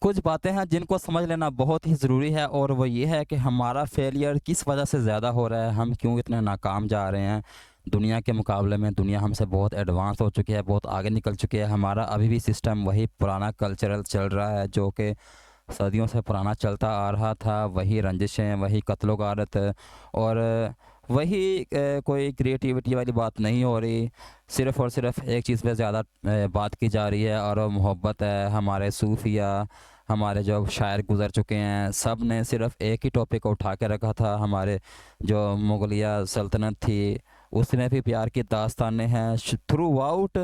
कुछ बातें हैं जिनको समझ लेना बहुत ही ज़रूरी है, और वो ये है कि हमारा फेलियर किस वजह से ज़्यादा हो रहा है, हम क्यों इतने नाकाम जा रहे हैं। दुनिया के मुकाबले में दुनिया हमसे बहुत एडवांस हो चुकी है, बहुत आगे निकल चुकी है। हमारा अभी भी सिस्टम वही पुराना कल्चरल चल रहा है जो कि सदियों से पुराना चलता आ रहा था। वही रंजिशें, वही कत्लो गारत, और वही कोई क्रिएटिविटी वाली बात नहीं हो रही। सिर्फ़ और सिर्फ एक चीज़ पे ज़्यादा बात की जा रही है, और वो मोहब्बत है। हमारे सूफिया, हमारे जो शायर गुज़र चुके हैं, सब ने सिर्फ़ एक ही टॉपिक को उठा के रखा था। हमारे जो मुग़लिया सल्तनत थी, उसमें भी प्यार की दास्तानें हैं। थ्रू आउट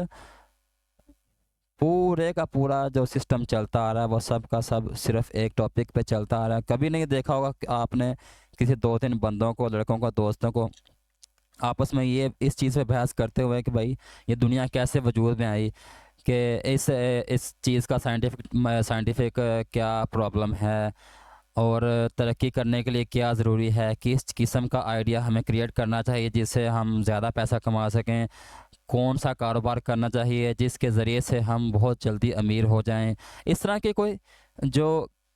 पूरे का पूरा जो सिस्टम चलता आ रहा है, वो सब का सब सिर्फ़ एक टॉपिक पे चलता आ रहा है। कभी नहीं देखा होगा कि आपने किसी 2-3 बंदों को, लड़कों को, दोस्तों को आपस में ये इस चीज़ पे बहस करते हुए कि भाई ये दुनिया कैसे वजूद में आई, कि इस चीज़ का साइंटिफिक क्या प्रॉब्लम है, और तरक्की करने के लिए क्या ज़रूरी है, किस किस्म का आइडिया हमें क्रिएट करना चाहिए जिससे हम ज़्यादा पैसा कमा सकें, कौन सा कारोबार करना चाहिए जिसके ज़रिए से हम बहुत जल्दी अमीर हो जाएं। इस तरह के कोई जो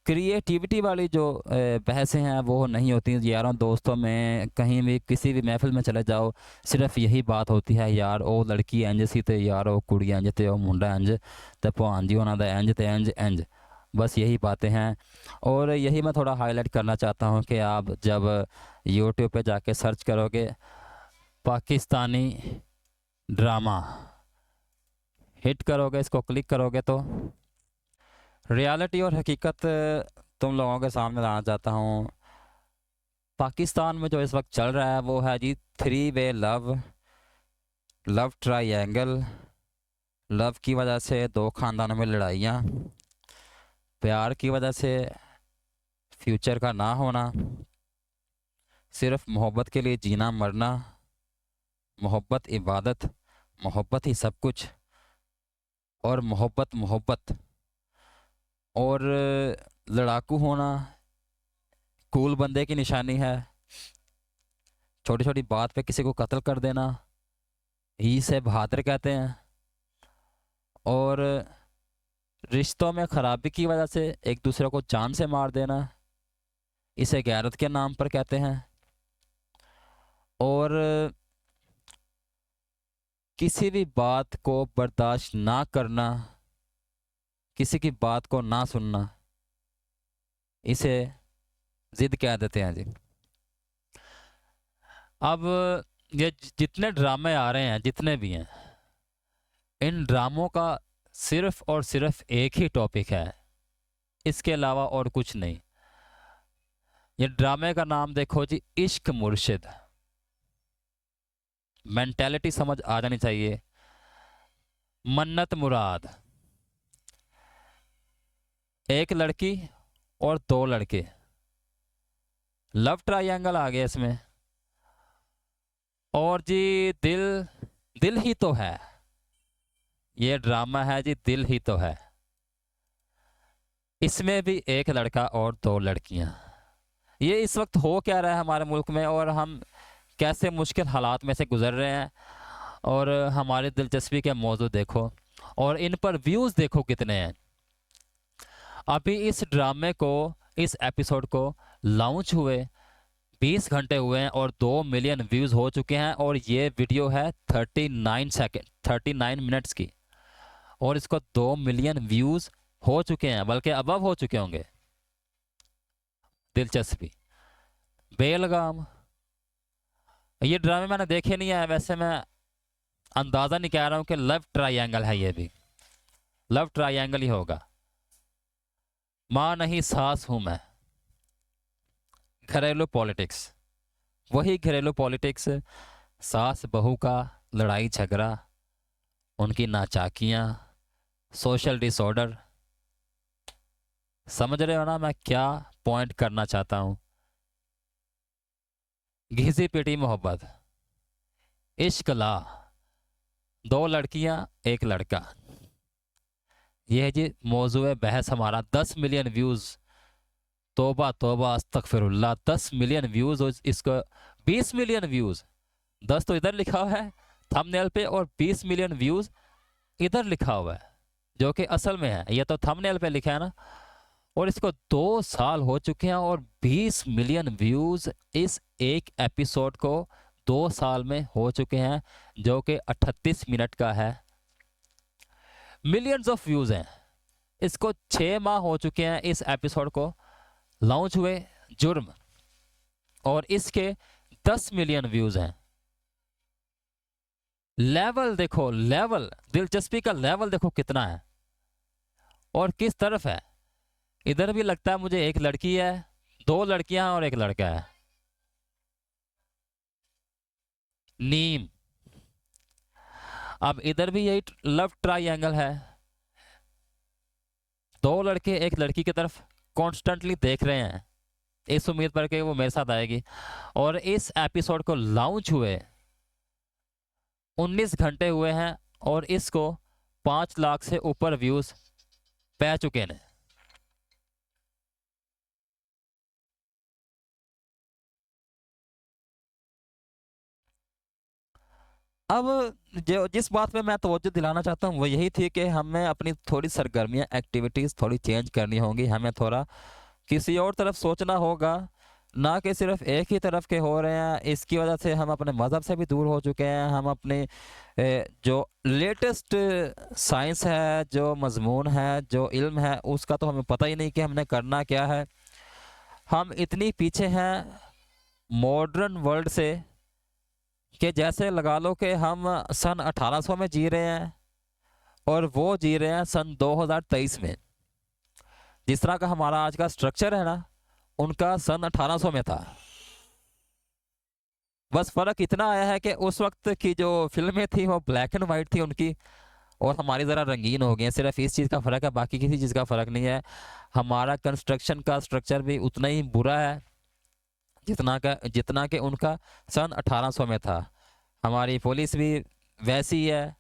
क्रिएटिविटी वाली जो बहसें हैं वो नहीं होती। यारों दोस्तों में कहीं भी किसी भी महफ़िल में चले जाओ, सिर्फ़ यही बात होती है, यार ओ लड़की इंज सी ते यार ओ कुड़ी इंज ते ओ मुंडा इंज ते भान जी उन्हां दा इंज ते इंज इंज। बस यही बातें हैं, और यही मैं थोड़ा हाईलाइट करना चाहता हूँ कि आप जब यूट्यूब पे जाके सर्च करोगे पाकिस्तानी ड्रामा, हिट करोगे, इसको क्लिक करोगे, तो रियलिटी और हकीकत तुम लोगों के सामने लाना चाहता हूँ। पाकिस्तान में जो इस वक्त चल रहा है वो है जी 3 वे लव, लव ट्रायंगल। लव की वजह से 2 ख़ानदानों में लड़ाइयाँ, प्यार की वजह से फ्यूचर का ना होना, सिर्फ मोहब्बत के लिए जीना मरना, मोहब्बत इबादत, मोहब्बत ही सब कुछ, और मोहब्बत मोहब्बत, और लड़ाकू होना कूल बंदे की निशानी है। छोटी छोटी बात पे किसी को कत्ल कर देना ही से बहादुर कहते हैं, और रिश्तों में ख़राबी की वजह से एक दूसरे को जान से मार देना इसे गैरत के नाम पर कहते हैं। और किसी भी बात को बर्दाश्त ना करना, किसी की बात को ना सुनना, इसे ज़िद कह देते हैं जी। अब ये जितने ड्रामे आ रहे हैं, जितने भी हैं, इन ड्रामों का सिर्फ और सिर्फ एक ही टॉपिक है, इसके अलावा और कुछ नहीं। ये ड्रामे का नाम देखो जी, इश्क मुर्शिद। मेंटेलिटी समझ आ जानी चाहिए। मन्नत मुराद, एक लड़की और 2 लड़के, लव ट्रायंगल आ गया इसमें। और जी दिल, दिल ही तो है, ये ड्रामा है जी, दिल ही तो है। इसमें भी एक लड़का और 2 लड़कियां। ये इस वक्त हो क्या रहा है हमारे मुल्क में, और हम कैसे मुश्किल हालात में से गुजर रहे हैं, और हमारी दिलचस्पी के मौजू देखो, और इन पर व्यूज़ देखो कितने हैं। अभी इस ड्रामे को, इस एपिसोड को लॉन्च हुए 20 घंटे हुए हैं और 2 मिलियन व्यूज़ हो चुके हैं, और ये वीडियो है 39 मिनट्स की, और इसको 2 मिलियन व्यूज़ हो चुके हैं, बल्कि अबव हो चुके होंगे। दिलचस्पी बेलगाम। ये ड्रामे मैंने देखे नहीं है, वैसे मैं अंदाज़ा नहीं कह रहा हूँ कि लव ट्रायंगल है, ये भी लव ट्रायंगल ही होगा। माँ नहीं सास हूँ मैं। घरेलू पॉलिटिक्स, वही घरेलू पॉलिटिक्स, सास बहू का लड़ाई झगड़ा, उनकी नाचाकियाँ, सोशल डिसऑर्डर। समझ रहे हो ना मैं क्या पॉइंट करना चाहता हूँ। घिसी पिटी मोहब्बत, इश्क ला, 2 लड़कियां 1 लड़का, यह है जी मौजू बहस हमारा। 10 मिलियन व्यूज़, तोबा तोबा अस्तगफिरुल्लाह, 10 मिलियन व्यूज़, और इसको 20 मिलियन व्यूज़। 10 तो इधर लिखा हुआ है थंबनेल पे, और 20 मिलियन व्यूज़ इधर लिखा हुआ है, जो कि असल में है। ये तो थंबनेल पे लिखा है ना, और इसको 2 साल हो चुके हैं और 20 मिलियन व्यूज़ इस एक एपिसोड को 2 साल में हो चुके हैं, जो कि 38 मिनट का है। मिलियंस ऑफ व्यूज़ हैं। इसको 6 माह हो चुके हैं इस एपिसोड को लॉन्च हुए, जुर्म, और इसके 10 मिलियन व्यूज़ हैं। लेवल देखो, लेवल, दिलचस्पी का लेवल देखो कितना है और किस तरफ है। इधर भी लगता है मुझे एक लड़की है, 2 लड़कियां और एक लड़का है। नीम। अब इधर भी यही लव ट्रायंगल है, 2 लड़के एक लड़की की तरफ कॉन्स्टेंटली देख रहे हैं इस उम्मीद पर कि वो मेरे साथ आएगी। और इस एपिसोड को लॉन्च हुए 19 घंटे हुए हैं और इसको 5 लाख से ऊपर व्यूज पै चुके हैं। अब जो जिस बात पे मैं तवज्जो दिलाना चाहता हूँ वो यही थी कि हमें अपनी थोड़ी सरगर्मियाँ, एक्टिविटीज़ थोड़ी चेंज करनी होंगी। हमें थोड़ा किसी और तरफ सोचना होगा, ना कि सिर्फ एक ही तरफ के हो रहे हैं। इसकी वजह से हम अपने मज़हब से भी दूर हो चुके हैं। हम अपने जो लेटेस्ट साइंस है, जो मजमून है, जो इल्म है, उसका तो हमें पता ही नहीं कि हमने करना क्या है। हम इतनी पीछे हैं मॉडर्न वर्ल्ड से कि जैसे लगा लो कि हम सन 1800 में जी रहे हैं और वो जी रहे हैं सन 2023 में। जिस तरह का हमारा आज का स्ट्रक्चर है ना, उनका सन 1800 में था। बस फ़र्क इतना आया है कि उस वक्त की जो फिल्में थी वो ब्लैक एंड वाइट थी उनकी, और हमारी ज़रा रंगीन हो गई हैं। सिर्फ इस चीज़ का फ़र्क है, बाकी किसी चीज़ का फ़र्क नहीं है। हमारा कंस्ट्रक्शन का स्ट्रक्चर भी उतना ही बुरा है जितना कि उनका सन 1800 में था। हमारी पुलिस भी वैसी है,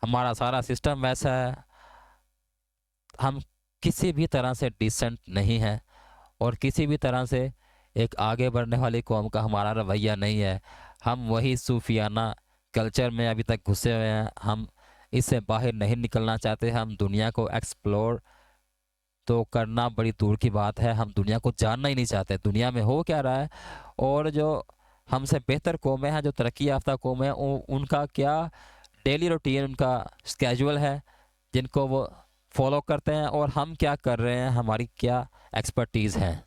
हमारा सारा सिस्टम वैसा है। हम किसी भी तरह से डिसेंट नहीं है और किसी भी तरह से एक आगे बढ़ने वाली कौम का हमारा रवैया नहीं है। हम वही सूफियाना कल्चर में अभी तक घुसे हुए हैं। हम इससे बाहर नहीं निकलना चाहते। हम दुनिया को एक्सप्लोर तो करना बड़ी दूर की बात है, हम दुनिया को जानना ही नहीं चाहते दुनिया में हो क्या रहा है। और जो हमसे बेहतर कौमें हैं, जो तरक्की याफ्ता कौमें हैं, उनका क्या डेली रूटीन, उनका स्केजुअल है जिनको वो फॉलो करते हैं, और हम क्या कर रहे हैं, हमारी क्या एक्सपर्टीज़ है।